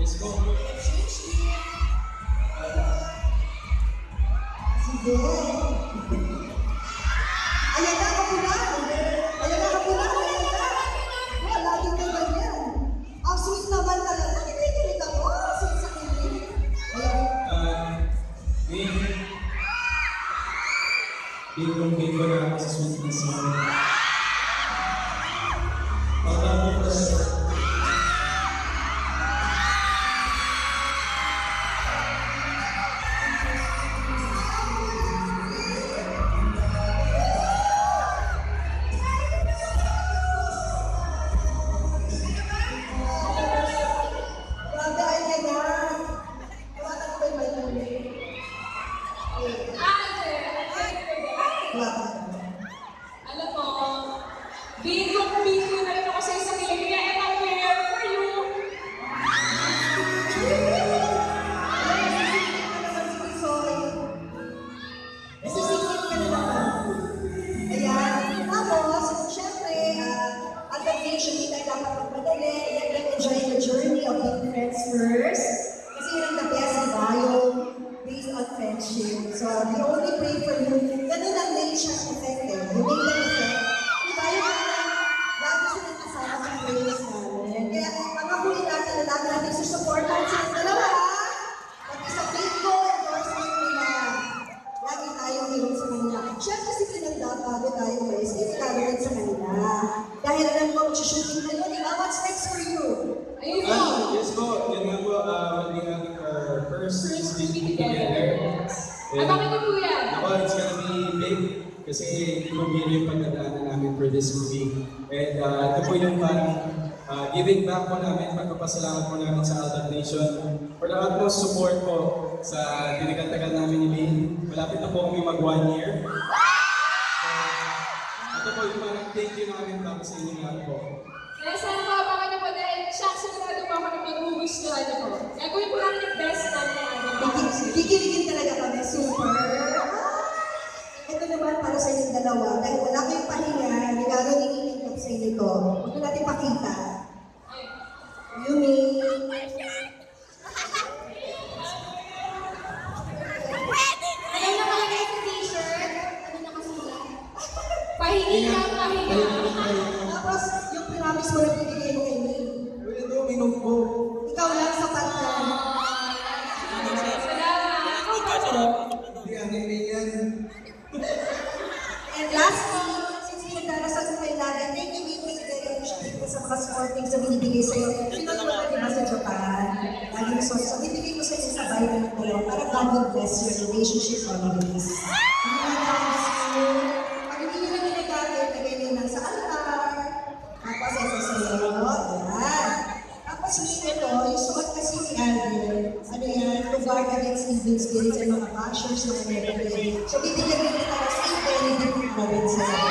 Let's go. Sige. Ayan na, kapunan. Ayan na, kapunan. Ayan na. Wala din ka ganyan. Ang sweet naman talaga. Kinikilig ako. Sweet sa kilig. Big ko na ako sa sweetness mo. Pagkako ko siya. Alam mo, bingo na rin ako sa isang kilig, kaya I'm here for you. Nasisingit ka na naman. Ayan. Tapos, syempre, at the nation, hindi tayo dapat magmadali. Enjoy the journey of being friends first. Kasi yun ang the best, diba? Yung based on friendship. So, we only pray for you. Ganun ang nation effect eh. Yung nation effect. Diba yung lagi silang kasama sa prayers namin. Kaya, ang huli natin na lagi natin susuportahan silang dalawa. Pati sa bingo, endorsement nila. Lagi tayong hirap sa kanila. Siyempre si Pinanda, bago tayo guys, ipagawin sa kanila. Dahil alam ko, mag-shooting kayo, di ba? What's next for you? Ayun po. Yes po, yun nga po, we'll be having our first movie together. At bakit ko po yan? Ako, it's gonna be big kasi pumili yung pagdadaanan namin for this movie. And ito po yung parang giving back po namin, pagpapasalamat po namin sa Out of Nation for the utmost support po sa tinikantagal namin ni Lee. Malapit na po kami mag 1 year. Ito po yung parang thank you namin back sa inyo lahat po. Kaya sana mapapakan niyo po dahil siya sigurado po ako na magugustuhan niyo po. Gagawin po namin yung best namin. Kikiligin talaga kami, super. Ito naman para sa inyong dalawa, dahil wala kayong pahinga, regalo ni Nilingkap sa inyo to. Huwag na natin pakita. Yumi. Ano na nakalagay sa t-shirt? Ano nakasulat? Pahingi ka, pahinga. Tapos, yung promise mo na bibigay mo kay May. Uy, ito, may notebook. Ikaw lang sa pagkan. Hindi, ang yan. And lastly, since pinagdarasal sa kailangan, thank you, Mimi, very appreciative ko sa mga supporting sa binibigay sa'yo. Pinagdala ka diba sa Japan? Laging so bibigay ko sa inyo sa Bible ko para God will bless your relationship always. Pag hindi nyo na ginagamit, lagay nyo lang sa altar. Tapos ito sa'yo. Yan. Tapos ito, yung suot kasi ni Alvin, ano yan, to guard against evil spirits and mga bashers na everything. So bibigyan nyo kita ng St. Benedict na rin sa'yo.